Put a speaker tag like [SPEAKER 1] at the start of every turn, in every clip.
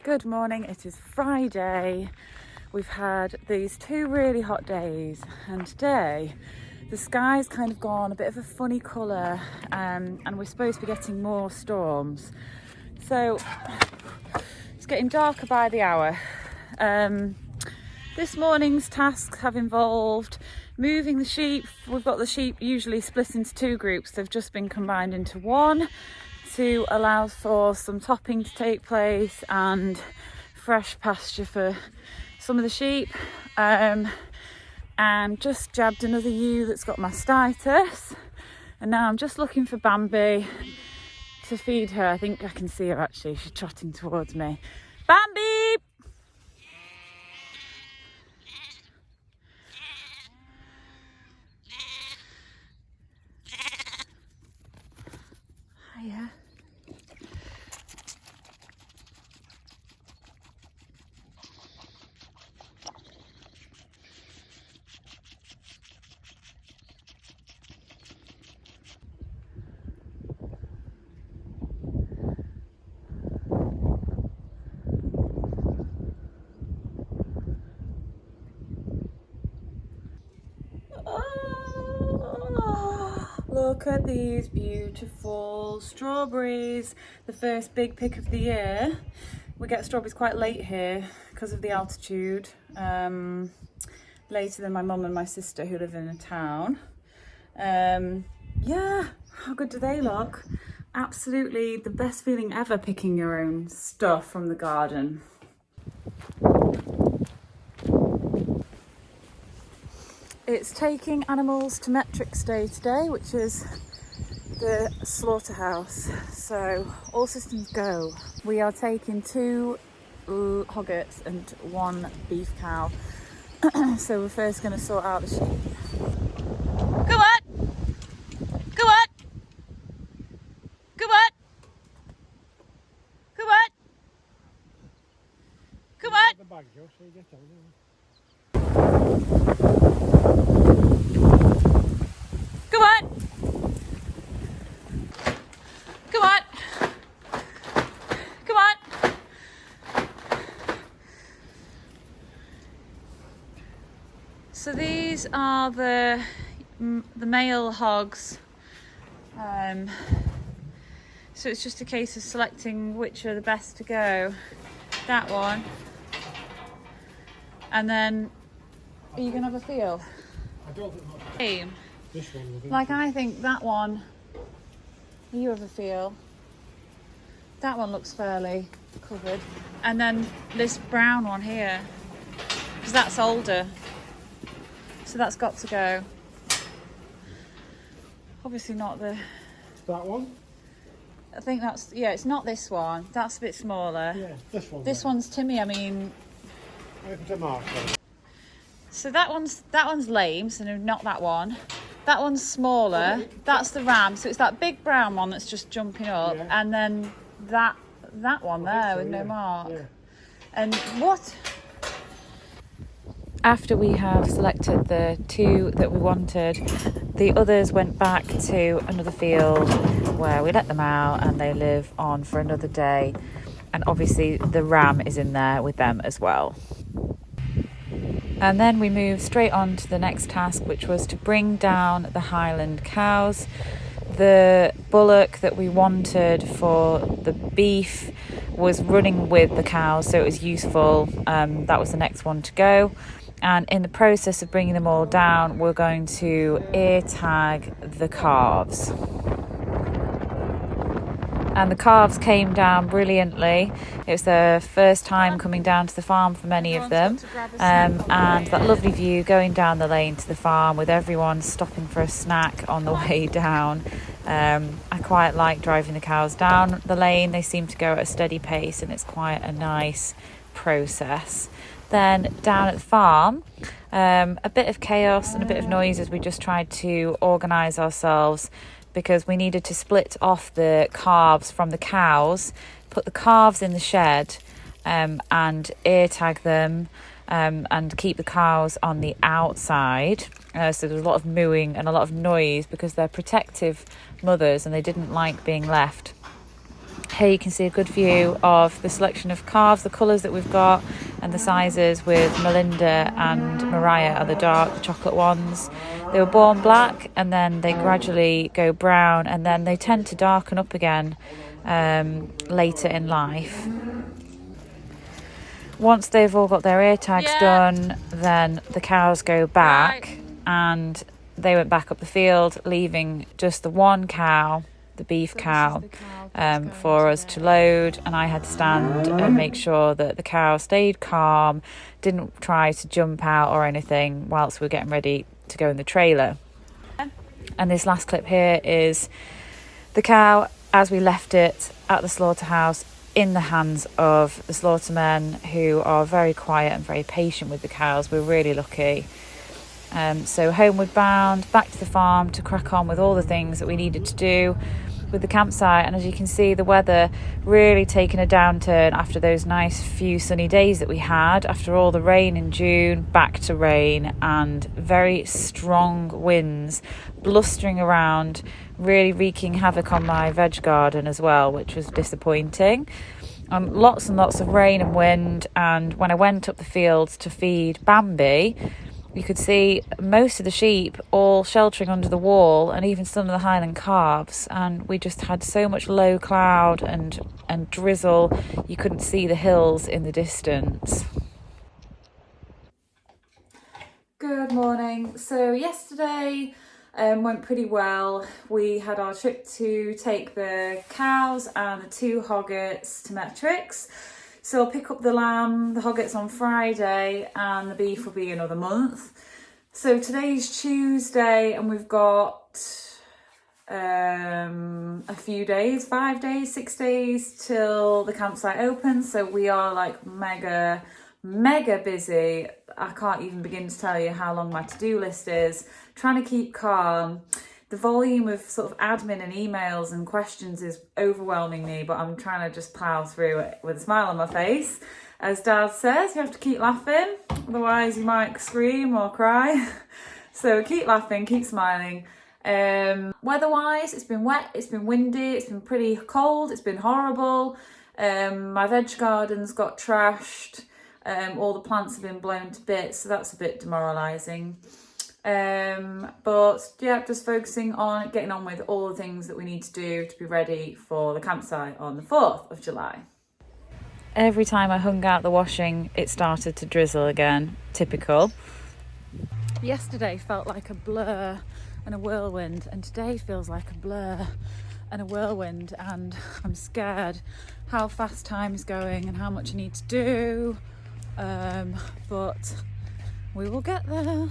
[SPEAKER 1] Good morning, it is Friday. We've had these 2 really hot days, and today the sky's kind of gone a bit of a funny colour, and we're supposed to be getting more storms. So it's getting darker by the hour. This morning's tasks have involved moving the sheep. We've got the sheep usually split into 2 groups. They've just been combined into one to allow for some topping to take place and fresh pasture for some of the sheep. And just jabbed another ewe that's got mastitis. And now I'm just looking for Bambi to feed her. I think I can see her actually. She's trotting towards me. Bambi! Hiya. Look at these beautiful strawberries. The first big pick of the year. We get strawberries quite late here because of the altitude. Later than my mum and my sister who live in a town. Yeah, how good do they look? Absolutely the best feeling ever picking your own stuff from the garden. It's taking animals to metrics day today, which is the slaughterhouse. So all systems go. We are taking 2 hoggets and 1 beef cow. So we're first going to sort out the sheep. Go on! Go on! Go on! Go on! Come on! Come on! Come on! Come on! So these are the male hogs. So it's just a case of selecting which are the best to go. That one. And then, are you going to have a feel?
[SPEAKER 2] I don't think this one will be.
[SPEAKER 1] Like, I think that one, you have a feel. That one looks fairly covered. And then this brown one here, because that's older. So that's got to go. Obviously not the...
[SPEAKER 2] That one?
[SPEAKER 1] I think that's, yeah, it's not this one. That's a bit smaller.
[SPEAKER 2] Yeah, this one.
[SPEAKER 1] This one's Timmy, I mean... So that one's lame, so not that one. That one's smaller. That's the ram. So it's that big brown one that's just jumping up, yeah. And then that one there with no mark. Yeah. And what? After we have selected the 2 that we wanted, the others went back to another field where we let them out and they live on for another day. And obviously the ram is in there with them as well. And then we moved straight on to the next task, which was to bring down the Highland Cows. The bullock that we wanted for the beef was running with the cows, so it was useful. That was the next one to go. And in the process of bringing them all down, we're going to ear tag the calves. And the calves came down brilliantly. It was their first time coming down to the farm for many of them. And that lovely view going down the lane to the farm with everyone stopping for a snack on the way down. I quite like driving the cows down the lane. They seem to go at a steady pace and it's quite a nice process. Then down at the farm, a bit of chaos and a bit of noise as we just tried to organise ourselves, because we needed to split off the calves from the cows, put the calves in the shed and ear tag them and keep the cows on the outside. So there's a lot of mooing and a lot of noise because they're protective mothers and they didn't like being left Here you can see a good view of the selection of calves, the colours that we've got and the sizes, with Melinda and Mariah are the dark chocolate ones. They were born black and then they gradually go brown, and then they tend to darken up again later in life. Once they've all got their ear tags done, then the cows go back, and they went back up the field, leaving just the one cow, the beef cow, for us to load. And I had to stand and make sure that the cow stayed calm, didn't try to jump out or anything whilst we were getting ready to go in the trailer. And this last clip here is the cow as we left it at the slaughterhouse in the hands of the slaughtermen, who are very quiet and very patient with the cows. We're really lucky. So homeward bound, back to the farm to crack on with all the things that we needed to do with the campsite. And as you can see, the weather really taken a downturn after those nice few sunny days that we had. After all the rain in June, back to rain and very strong winds blustering around, really wreaking havoc on my veg garden as well, which was disappointing. Lots and lots of rain and wind. And when I went up the fields to feed Bambi, you could see most of the sheep all sheltering under the wall, and even some of the Highland calves. And we just had so much low cloud and drizzle, you couldn't see the hills in the distance. Good morning. So yesterday went pretty well. We had our trip to take the cows and the 2 hoggets to metrics. So I'll pick up the lamb, the hoggets on Friday, and the beef will be another month. So today's Tuesday, and we've got a few days, 5 days, 6 days till the campsite opens. So we are like mega busy. I can't even begin to tell you how long my to-do list is. Trying to keep calm. The volume of sort of admin and emails and questions is overwhelming me, but I'm trying to just plough through it with a smile on my face. As Dad says, you have to keep laughing, otherwise you might scream or cry. So keep laughing, keep smiling. Weather-wise, it's been wet, it's been windy, it's been pretty cold, it's been horrible. My veg garden's got trashed. All the plants have been blown to bits, so that's a bit demoralising. But yeah, just focusing on getting on with all the things that we need to do to be ready for the campsite on the 4th of July. Every time I hung out the washing, it started to drizzle again. Typical. Yesterday felt like a blur and a whirlwind, and today feels like a blur and a whirlwind, and I'm scared how fast time is going and how much I need to do. But we will get there.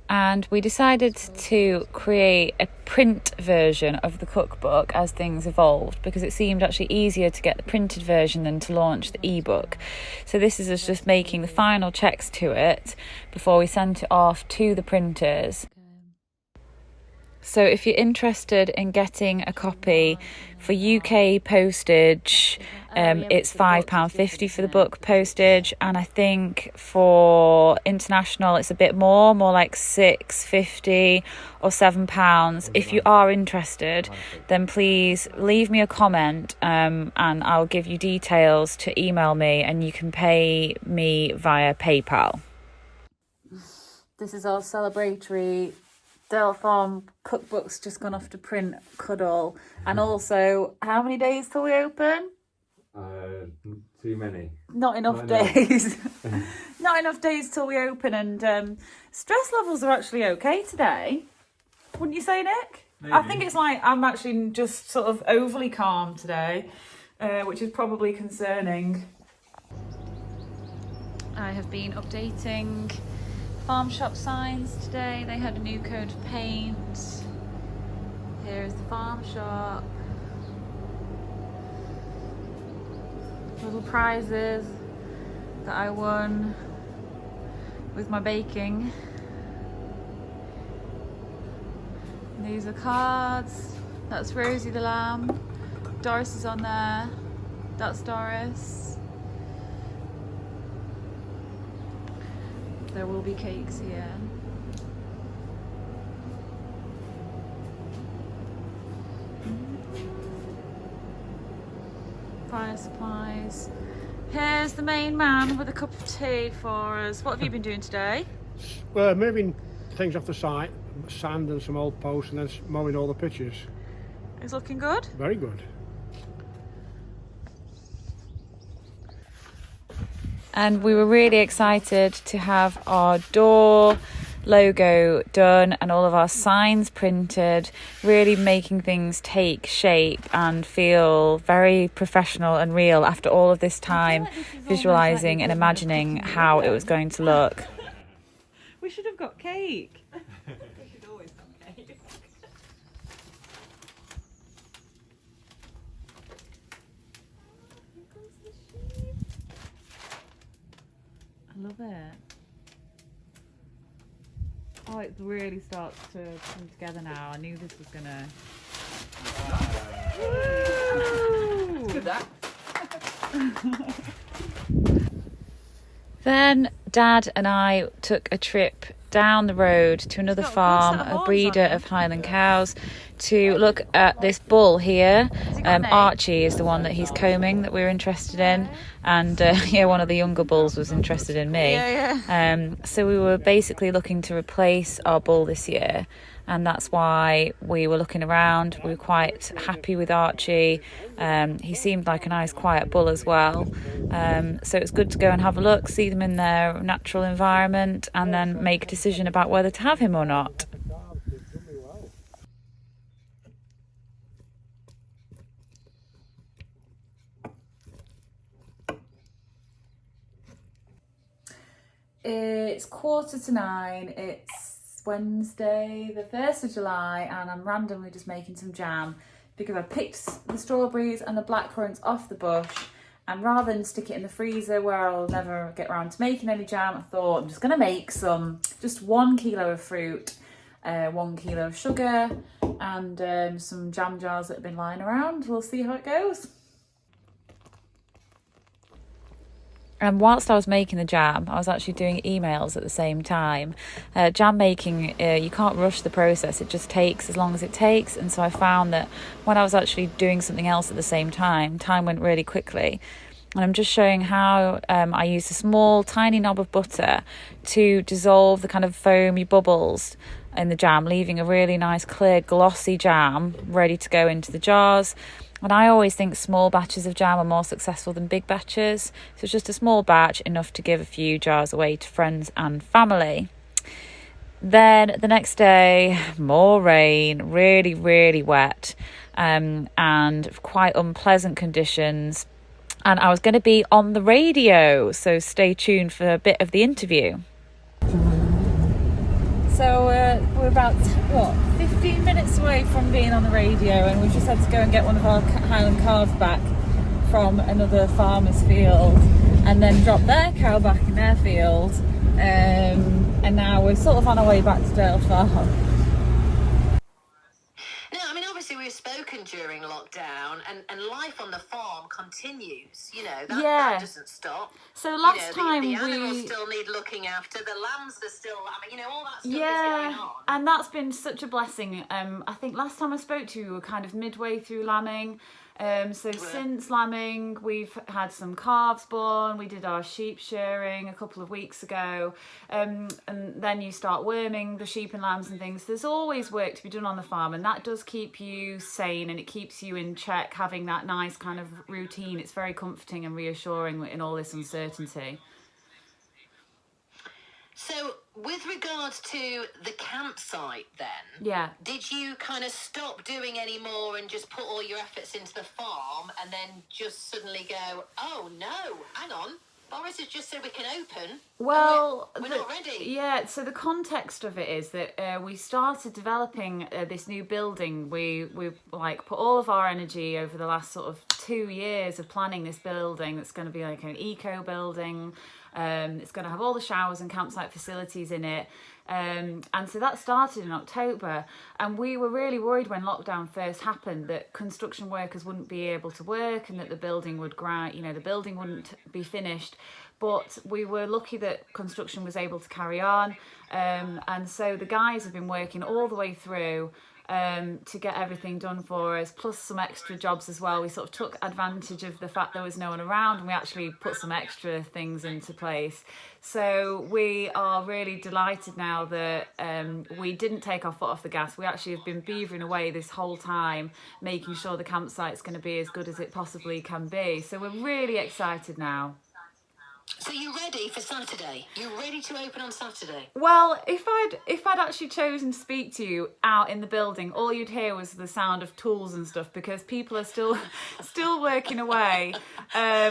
[SPEAKER 1] And we decided to create a print version of the cookbook as things evolved, because it seemed actually easier to get the printed version than to launch the ebook. So this is us just making the final checks to it before we send it off to the printers. So if you're interested in getting a copy for UK postage, it's £5.50 for the book postage, and I think for international it's a bit more like £6.50 or £7. If you are interested, then please leave me a comment, and I'll give you details to email me, and you can pay me via PayPal. This is our celebratory Dale Farm cookbook's just gone off to print, cuddle. And also, how many days till we open?
[SPEAKER 3] Too many.
[SPEAKER 1] Not enough days. Not enough days till we open, and stress levels are actually okay today. Wouldn't you say, Nick?
[SPEAKER 3] Maybe.
[SPEAKER 1] I think it's like I'm actually just sort of overly calm today, which is probably concerning. I have been updating farm shop signs today. They had a new coat of paint. Here's the farm shop. Little prizes that I won with my baking. And these are cards. That's Rosie the lamb. Doris is on there. That's Doris. There will be cakes here. fire supplies. Here's the main man with a cup of tea for us. What have you been doing today?
[SPEAKER 2] Well, moving things off the site, sand and some old posts, and then mowing all the pitches.
[SPEAKER 1] It's looking good.
[SPEAKER 2] Very good.
[SPEAKER 1] And we were really excited to have our door logo done and all of our signs printed, really making things take shape and feel very professional and real after all of this time visualising and imagining how it was going to look. We should have got cake. We should always have cake. I love it. Oh, it really starts to come together now. I knew this was gonna. Woo! Good that. Then Dad and I took a trip down the road to another farm, a breeder of Highland Cows, to look at this bull here. Archie is the one that he's combing that we're interested in, and one of the younger bulls was interested in me. So we were basically looking to replace our bull this year, and that's why we were looking around. We were quite happy with Archie. He seemed like a nice quiet bull as well, so it's good to go and have a look, see them in their natural environment, and then make a decision about whether to have him or not. It's 9:15. It's Wednesday, the 1st of July, and I'm randomly just making some jam because I picked the strawberries and the blackcurrants off the bush, and rather than stick it in the freezer where I'll never get around to making any jam, I thought I'm just going to make just 1 kilo of fruit, 1 kilo of sugar, and some jam jars that have been lying around. We'll see how it goes. And whilst I was making the jam, I was actually doing emails at the same time. Jam making, you can't rush the process. It just takes as long as it takes. And so I found that when I was actually doing something else at the same time went really quickly. And I'm just showing how I used a small, tiny knob of butter to dissolve the kind of foamy bubbles in the jam, leaving a really nice, clear, glossy jam ready to go into the jars. And I always think small batches of jam are more successful than big batches. So it's just a small batch, enough to give a few jars away to friends and family. Then the next day, more rain, really, really wet, and quite unpleasant conditions. And I was going to be on the radio, so stay tuned for a bit of the interview. So we're about, 15 minutes away from being on the radio, and we've just had to go and get one of our Highland Calves back from another farmer's field, and then drop their cow back in their field. And now we're sort of on our way back to Dale Farm.
[SPEAKER 4] No, I mean, obviously we've spoken during lockdown, and life on the farm continues, that doesn't stop.
[SPEAKER 1] So last time
[SPEAKER 4] the animals still need looking after, the lambs are still, all that stuff is going on.
[SPEAKER 1] And that's been such a blessing. I think last time I spoke to you, we were kind of midway through lambing. Since lambing, we've had some calves born. We did our sheep shearing a couple of weeks ago, and then you start worming the sheep and lambs and things. There's always work to be done on the farm, and that does keep you sane, and it keeps you in check, having that nice kind of routine. It's very comforting and reassuring in all this uncertainty.
[SPEAKER 4] So, with regards to the campsite then, did you kind of stop doing any more and just put all your efforts into the farm, and then just suddenly go, oh no, hang on, Boris has just said we can open.
[SPEAKER 1] Well,
[SPEAKER 4] we're not ready.
[SPEAKER 1] Yeah, so the context of it is that we started developing this new building. We put all of our energy over the last sort of 2 years of planning this building that's going to be like an eco building. It's going to have all the showers and campsite facilities in it. And so that started in October, and we were really worried when lockdown first happened that construction workers wouldn't be able to work and that the building would the building wouldn't be finished. But we were lucky that construction was able to carry on, and so the guys have been working all the way through. to get everything done for us, plus some extra jobs as well. We sort of took advantage of the fact there was no one around, and we actually put some extra things into place. So we are really delighted now that we didn't take our foot off the gas. We actually have been beavering away this whole time, making sure the campsite's going to be as good as it possibly can be. So we're really excited now.
[SPEAKER 4] So you're ready for Saturday? You're ready to open on Saturday?
[SPEAKER 1] Well, if I'd actually chosen to speak to you out in the building, all you'd hear was the sound of tools and stuff, because people are still working away,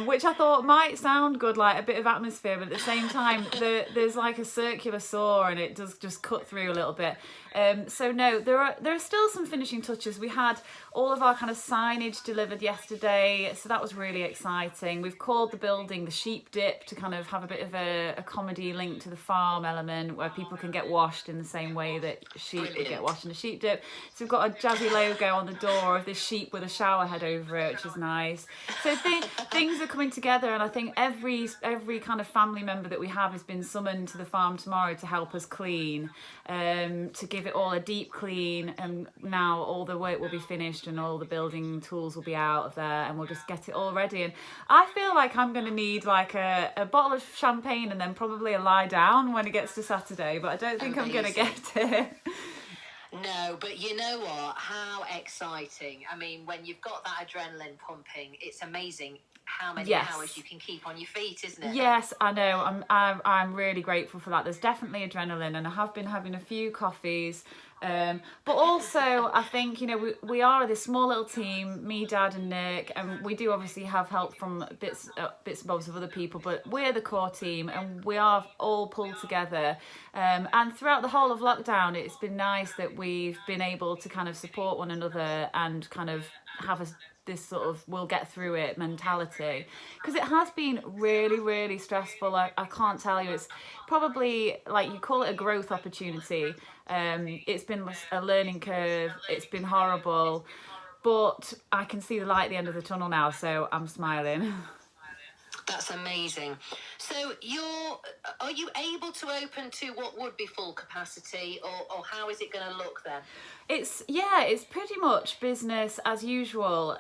[SPEAKER 1] which I thought might sound good, like a bit of atmosphere, but at the same time there's like a circular saw and it does just cut through a little bit. So no, there are still some finishing touches. We had all of our kind of signage delivered yesterday, so that was really exciting. We've called the building the Sheep Dip to kind of have a bit of a comedy link to the farm element, where people can get washed in the same way that sheep would get washed in a sheep dip. So we've got a jazzy logo on the door of this sheep with a shower head over it, which is nice. So things are coming together, and I think every kind of family member that we have has been summoned to the farm tomorrow to help us clean, to give it all a deep clean, and now all the work will be finished and all the building tools will be out of there, and we'll just get it all ready. And I feel like I'm going to need like a bottle of champagne and then probably a lie down when it gets to Saturday, but I don't think I'm going to get it.
[SPEAKER 4] No, but you know what? How exciting. I mean, when you've got that adrenaline pumping, it's amazing how many hours you can keep on your feet, isn't it?
[SPEAKER 1] Yes, I know. I'm really grateful for that. There's definitely adrenaline, and I have been having a few coffees. But also, I think, you know, we are this small little team, me, Dad and Nick, and we do obviously have help from bits and bobs of other people, but we're the core team and we are all pulled together. And throughout the whole of lockdown, it's been nice that we've been able to kind of support one another and kind of have this sort of we'll get through it mentality, because it has been really, really stressful. I can't tell you, it's probably, like, you call it a growth opportunity. It's been a learning curve, it's been horrible, but I can see the light at the end of the tunnel now, so I'm smiling.
[SPEAKER 4] That's amazing. So are you able to open to what would be full capacity, or how is it going to look then?
[SPEAKER 1] It's pretty much business as usual.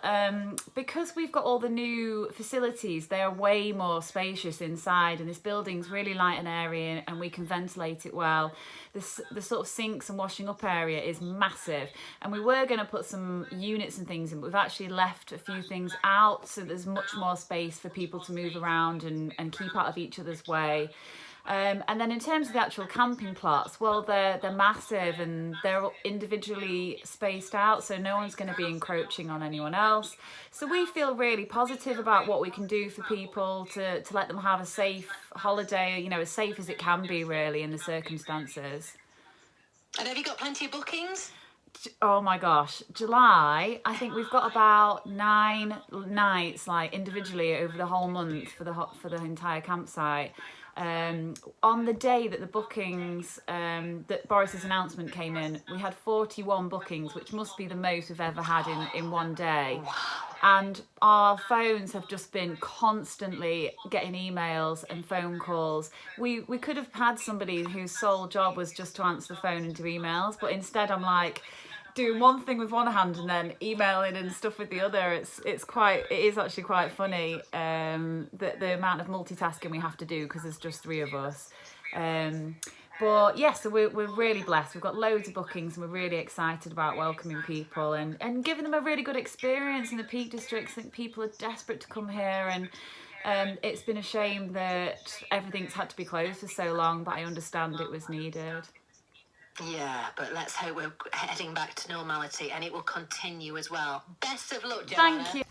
[SPEAKER 1] Because we've got all the new facilities, they are way more spacious inside, and this building's really light and airy, and we can ventilate it well. The sort of sinks and washing up area is massive, and we were going to put some units and things in, but we've actually left a few things out, so there's much more space for people to move around and keep out of each other's way. And then in terms of the actual camping plots, well, they're massive and they're individually spaced out, so no one's going to be encroaching on anyone else. So we feel really positive about what we can do for people to let them have a safe holiday, you know, as safe as it can be really in the circumstances.
[SPEAKER 4] And have you got plenty of bookings?
[SPEAKER 1] Oh my gosh, July, I think we've got about 9 nights, like individually over the whole month for the entire campsite. On the day that the bookings, that Boris's announcement came in, we had 41 bookings, which must be the most we've ever had in one day. And our phones have just been constantly getting emails and phone calls. We could have had somebody whose sole job was just to answer the phone and do emails, but instead I'm like doing one thing with one hand and then emailing and stuff with the other. It is actually quite funny, the amount of multitasking we have to do because there's just 3 of us. But yeah, so we're really blessed. We've got loads of bookings and we're really excited about welcoming people and giving them a really good experience in the Peak Districts. I think people are desperate to come here, and it's been a shame that everything's had to be closed for so long, but I understand it was needed.
[SPEAKER 4] Yeah, but let's hope we're heading back to normality and it will continue as well. Best of luck, Joanna.
[SPEAKER 1] Thank you.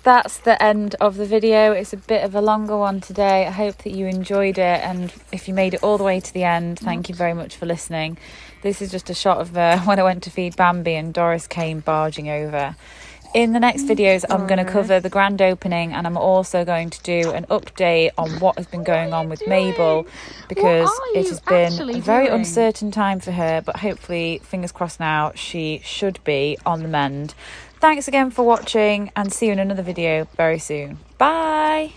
[SPEAKER 1] That's the end of the video. It's a bit of a longer one today. I hope that you enjoyed it, and if you made it all the way to the end, thank you very much for listening. This is just a shot of when I went to feed Bambi and Doris came barging over. In the next videos, I'm going to cover the grand opening, and I'm also going to do an update on what has been going on with Mabel, because it has been a very uncertain time for her, but hopefully, fingers crossed now, she should be on the mend. Thanks again for watching, and see you in another video very soon. Bye!